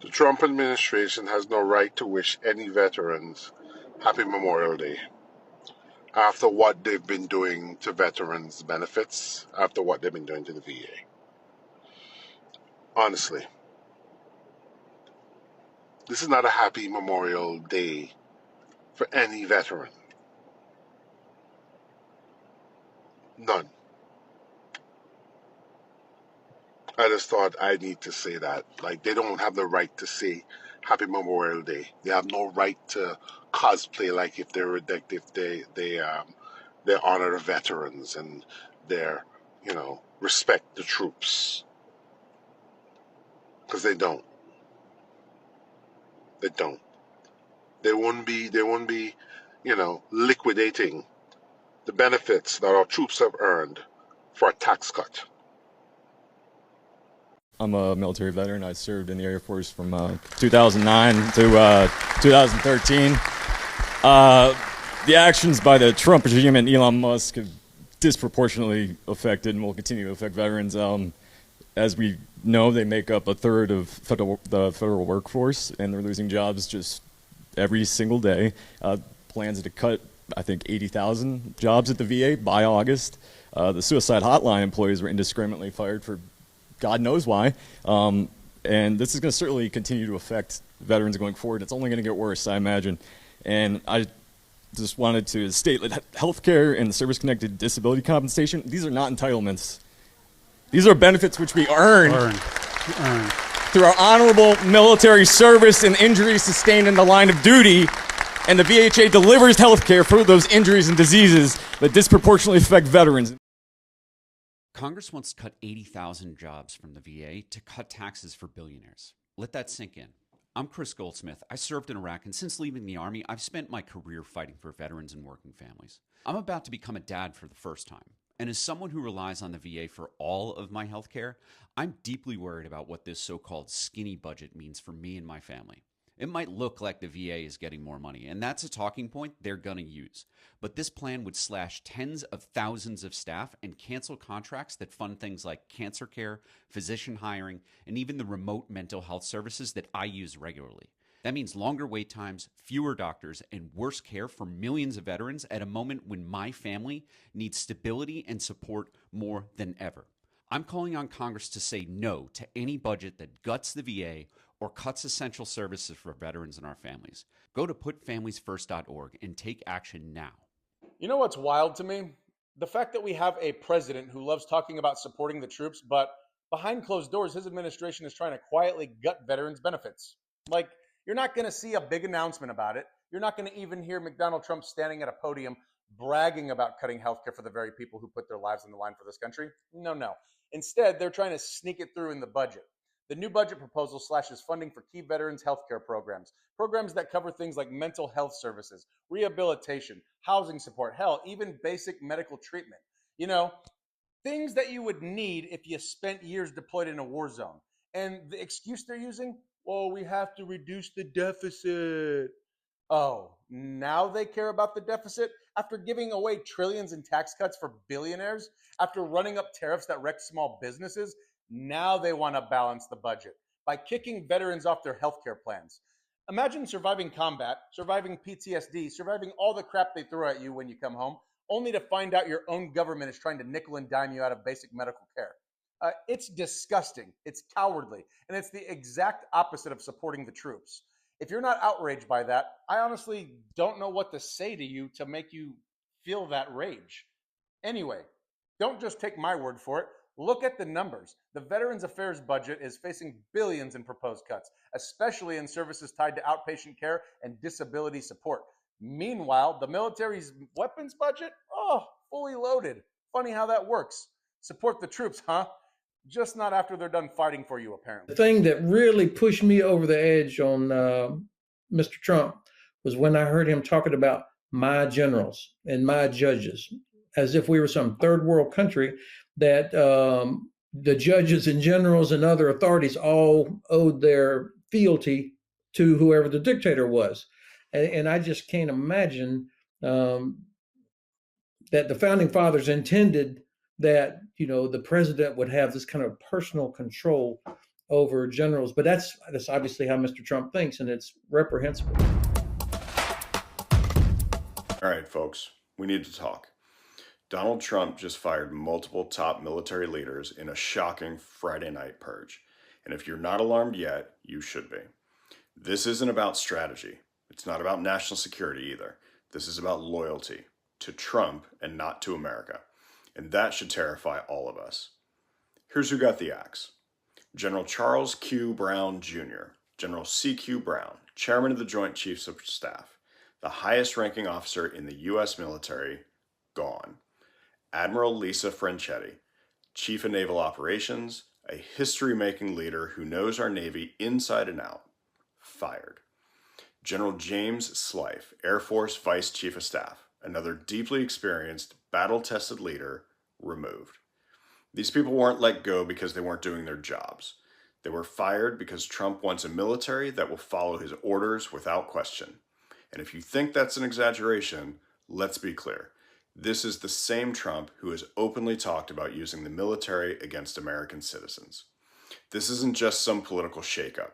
The Trump administration has no right to wish any veterans Happy Memorial Day after what they've been doing to veterans' benefits, after what they've been doing to the VA. Honestly, this is not a Happy Memorial Day for any veteran. None. I just thought I need to say that. Like, they don't have the right to say Happy Memorial Day. They have no right to cosplay like if they honor the veterans and they're respect the troops, because they don't. They don't. They won't be liquidating the benefits that our troops have earned for a tax cut. I'm a military veteran. I served in the Air Force from 2009 to 2013. The actions by the Trump regime and Elon Musk have disproportionately affected and will continue to affect veterans. As we know, they make up a third of the federal workforce, and they're losing jobs just every single day. Plans to cut, I think, 80,000 jobs at the VA by August. The suicide hotline employees were indiscriminately fired for God knows why. And this is going to certainly continue to affect veterans going forward. It's only going to get worse, I imagine. And I just wanted to state that healthcare and service-connected disability compensation, these are not entitlements. These are benefits which we earn through our honorable military service and injuries sustained in the line of duty. And the VHA delivers healthcare for those injuries and diseases that disproportionately affect veterans. Congress wants to cut 80,000 jobs from the VA to cut taxes for billionaires. Let that sink in. I'm Chris Goldsmith. I served in Iraq, and since leaving the Army, I've spent my career fighting for veterans and working families. I'm about to become a dad for the first time. And as someone who relies on the VA for all of my health care, I'm deeply worried about what this so-called skinny budget means for me and my family. It might look like the VA is getting more money, and that's a talking point they're going to use. But this plan would slash tens of thousands of staff and cancel contracts that fund things like cancer care, physician hiring, and even the remote mental health services that I use regularly. That means longer wait times, fewer doctors, and worse care for millions of veterans at a moment when my family needs stability and support more than ever. I'm calling on Congress to say no to any budget that guts the VA or cuts essential services for veterans and our families. Go to putfamiliesfirst.org and take action now. You know what's wild to me? The fact that we have a president who loves talking about supporting the troops, but behind closed doors, his administration is trying to quietly gut veterans' benefits. Like, you're not going to see a big announcement about it. You're not going to even hear Donald Trump standing at a podium bragging about cutting healthcare for the very people who put their lives on the line for this country. No. Instead, they're trying to sneak it through in the budget. The new budget proposal slashes funding for key veterans' healthcare programs that cover things like mental health services, rehabilitation, housing support, hell, even basic medical treatment. Things that you would need if you spent years deployed in a war zone. And the excuse they're using, well, we have to reduce the deficit. Oh, now they care about the deficit? After giving away trillions in tax cuts for billionaires? After running up tariffs that wreck small businesses? Now they want to balance the budget by kicking veterans off their healthcare plans. Imagine surviving combat, surviving PTSD, surviving all the crap they throw at you when you come home, only to find out your own government is trying to nickel and dime you out of basic medical care. It's disgusting, it's cowardly, and it's the exact opposite of supporting the troops. If you're not outraged by that, I honestly don't know what to say to you to make you feel that rage. Anyway, don't just take my word for it. Look at the numbers. The Veterans Affairs budget is facing billions in proposed cuts, especially in services tied to outpatient care and disability support. Meanwhile, the military's weapons budget, fully loaded. Funny how that works. Support the troops, huh? Just not after they're done fighting for you, apparently. The thing that really pushed me over the edge on Mr. Trump was when I heard him talking about my generals and my judges, as if we were some third world country that the judges and generals and other authorities all owed their fealty to whoever the dictator was. And I just can't imagine that the founding fathers intended that, the president would have this kind of personal control over generals. But that's obviously how Mr. Trump thinks, and it's reprehensible. All right, folks, we need to talk. Donald Trump just fired multiple top military leaders in a shocking Friday night purge. And if you're not alarmed yet, you should be. This isn't about strategy. It's not about national security either. This is about loyalty to Trump and not to America. And that should terrify all of us. Here's who got the axe. General Charles Q. Brown Jr., General C.Q. Brown, Chairman of the Joint Chiefs of Staff, the highest ranking officer in the U.S. military, gone. Admiral Lisa Franchetti, Chief of Naval Operations, a history-making leader who knows our Navy inside and out, fired. General James Slife, Air Force Vice Chief of Staff, another deeply experienced, battle-tested leader, removed. These people weren't let go because they weren't doing their jobs. They were fired because Trump wants a military that will follow his orders without question. And if you think that's an exaggeration, let's be clear. This is the same Trump who has openly talked about using the military against American citizens. This isn't just some political shakeup.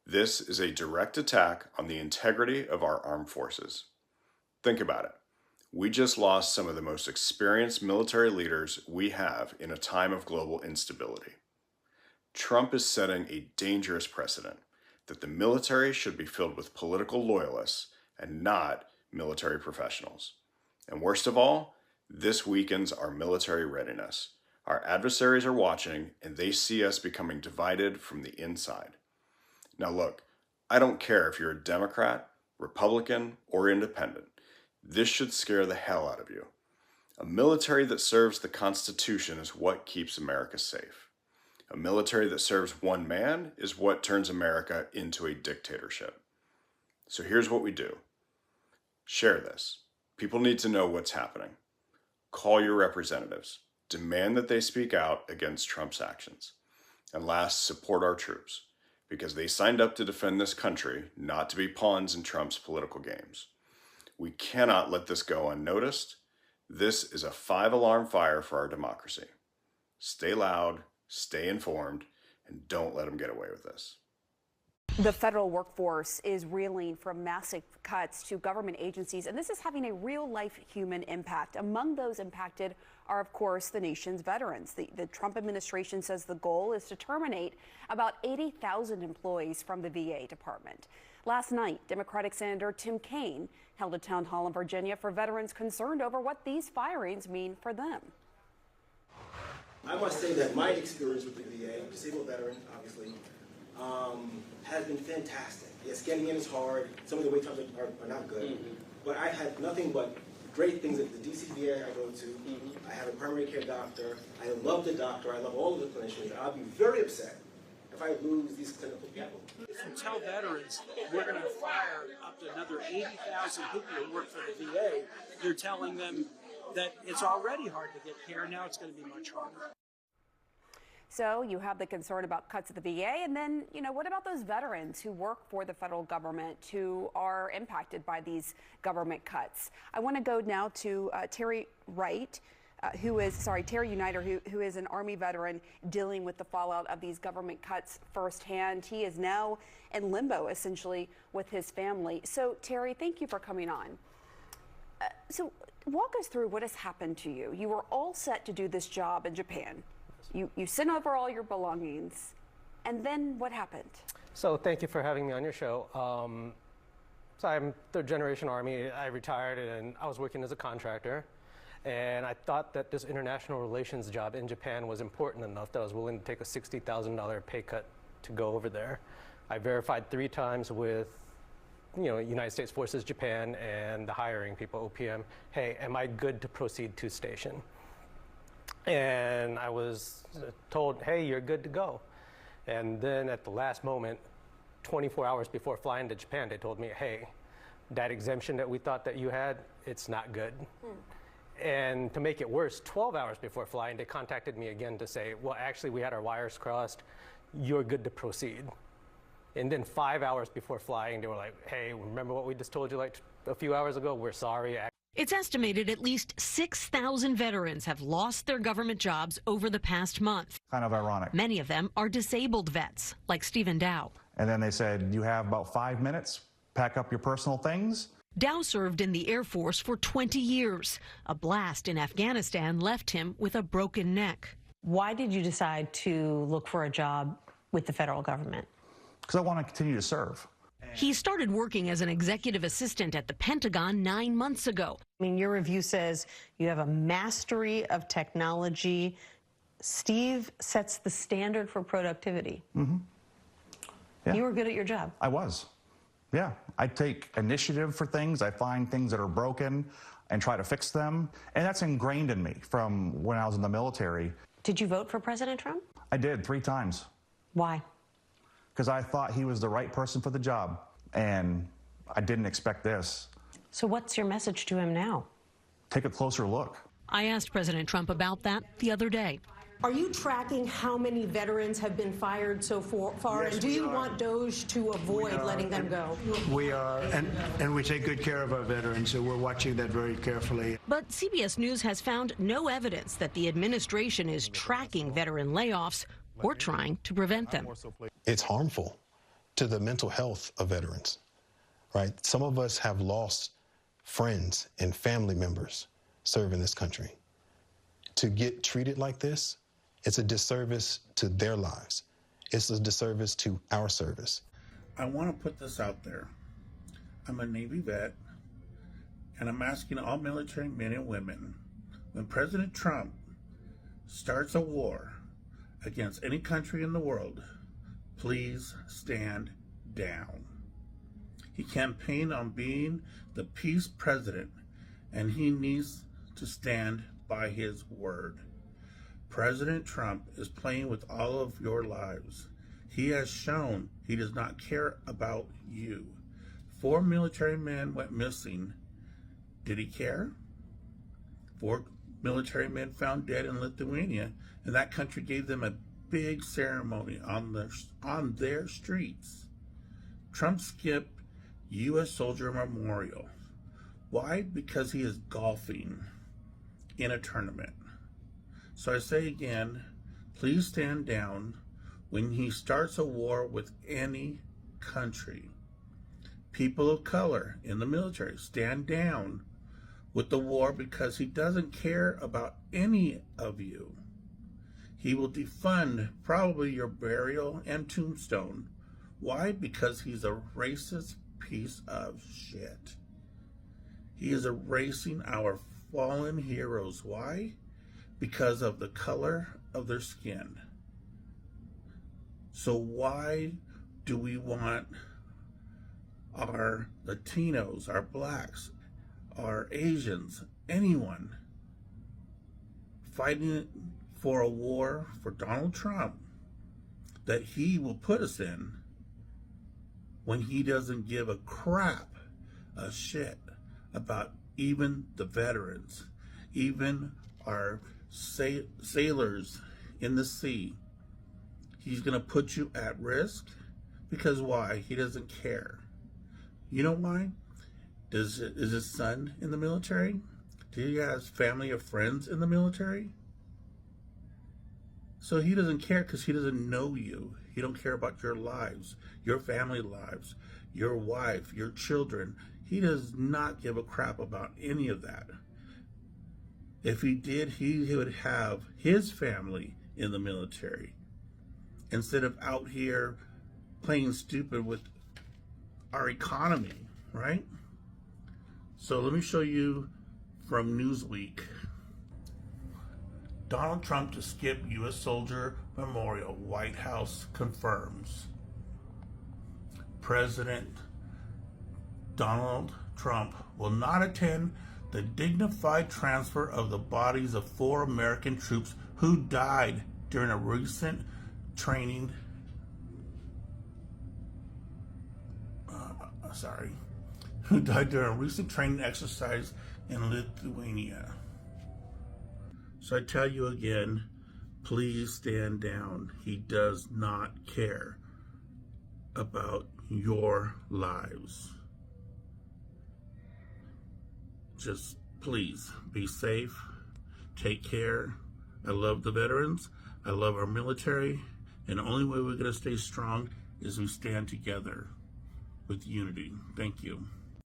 This is a direct attack on the integrity of our armed forces. Think about it. We just lost some of the most experienced military leaders we have in a time of global instability. Trump is setting a dangerous precedent that the military should be filled with political loyalists and not military professionals. And worst of all, this weakens our military readiness. Our adversaries are watching, and they see us becoming divided from the inside. Now look, I don't care if you're a Democrat, Republican, or independent. This should scare the hell out of you. A military that serves the Constitution is what keeps America safe. A military that serves one man is what turns America into a dictatorship. So here's what we do. Share this. People need to know what's happening. Call your representatives. Demand that they speak out against Trump's actions. And last, support our troops, because they signed up to defend this country, not to be pawns in Trump's political games. We cannot let this go unnoticed. This is a 5-alarm fire for our democracy. Stay loud, stay informed, and don't let them get away with this. The federal workforce is reeling from massive cuts to government agencies, and this is having a real-life human impact. Among those impacted are, of course, the nation's veterans. The Trump administration says the goal is to terminate about 80,000 employees from the VA department. Last night, Democratic Senator Tim Kaine held a town hall in Virginia for veterans concerned over what these firings mean for them. I must say that my experience with the VA, I'm a disabled veteran, obviously, has been fantastic. Yes, getting in is hard. Some of the wait times are not good. But I had nothing but great things at the DC VA I go to. I have a primary care doctor. I love the doctor. I love all of the clinicians. I'll be very upset if I lose these clinical people. If you tell veterans we're going to fire up to another 80,000 people who work for the VA, you're telling them that it's already hard to get care. Now it's going to be much harder. So you have the concern about cuts at the VA, and then, what about those veterans who work for the federal government who are impacted by these government cuts? I want to go now to Terry Uniter, who is an Army veteran dealing with the fallout of these government cuts firsthand. He is now in limbo, essentially, with his family. So, Terry, thank you for coming on. So walk us through what has happened to you. You were all set to do this job in Japan. You sent over all your belongings, and then what happened? So thank you for having me on your show. So I'm third generation Army. I retired and I was working as a contractor. And I thought that this international relations job in Japan was important enough that I was willing to take a $60,000 pay cut to go over there. I verified 3 times with United States Forces Japan and the hiring people, OPM, hey, am I good to proceed to station? And I was told, hey, you're good to go. And then at the last moment, 24 hours before flying to Japan, they told me, hey, that exemption that we thought that you had, it's not good. And to make it worse, 12 hours before flying, they contacted me again to say, well, actually, we had our wires crossed. You're good to proceed. And then 5 hours before flying, they were like, hey, remember what we just told you like a few hours ago? We're sorry. It's estimated at least 6,000 veterans have lost their government jobs over the past month. Kind of ironic. Many of them are disabled vets, like Stephen Dow. And then they said, you have about 5 minutes, pack up your personal things. Dow served in the Air Force for 20 years. A blast in Afghanistan left him with a broken neck. Why did you decide to look for a job with the federal government? Because I want to continue to serve. He started working as an executive assistant at the Pentagon 9 months ago. I mean, your review says you have a mastery of technology. Steve sets the standard for productivity. Mm-hmm. Yeah. You were good at your job. I was. Yeah. I take initiative for things. I find things that are broken and try to fix them. And that's ingrained in me from when I was in the military. Did you vote for President Trump? I did 3 times. Why? Because I thought he was the right person for the job. And I didn't expect this. So what's your message to him now? Take a closer look. I asked President Trump about that the other day. Are you tracking how many veterans have been fired so far? Yes, and do you want DOJ to avoid letting them go? We are, and we take good care of our veterans, so we're watching that very carefully. But CBS News has found no evidence that the administration is tracking veteran layoffs or trying to prevent them. It's harmful to the mental health of veterans, right? Some of us have lost friends and family members serving this country. To get treated like this, it's a disservice to their lives. It's a disservice to our service. I want to put this out there. I'm a Navy vet, and I'm asking all military men and women, when President Trump starts a war against any country in the world, please stand down. He campaigned on being the peace president, and he needs to stand by his word. President Trump is playing with all of your lives. He has shown he does not care about you. 4 military men went missing. Did he care? 4 military men found dead in Lithuania, and that country gave them a big ceremony on their streets. Trump skipped U.S. Soldier Memorial. Why? Because he is golfing in a tournament. So I say again, please stand down when he starts a war with any country. People of color in the military, stand down with the war because he doesn't care about any of you. He will defund probably your burial and tombstone. Why? Because he's a racist piece of shit. He is erasing our fallen heroes. Why? Because of the color of their skin. So why do we want our Latinos, our blacks, our Asians, anyone fighting for a war for Donald Trump that he will put us in when he doesn't give a crap, a shit about even the veterans, even our sailors in the sea? He's going to put you at risk because why? He doesn't care. You know why? Is his son in the military? Do he have family or friends in the military? So he doesn't care because he doesn't know you. He don't care about your lives, your family lives, your wife, your children. He does not give a crap about any of that. If he did, he would have his family in the military instead of out here playing stupid with our economy, right? So let me show you from Newsweek. Donald Trump to skip U.S. Soldier Memorial, White House confirms. President Donald Trump will not attend the dignified transfer of the bodies of 4 American troops who died during a recent training who died during a recent training exercise in Lithuania. So I tell you again, please stand down. He does not care about your lives. Just please be safe, take care. I love the veterans, I love our military, and the only way we're going to stay strong is we stand together with unity. Thank you.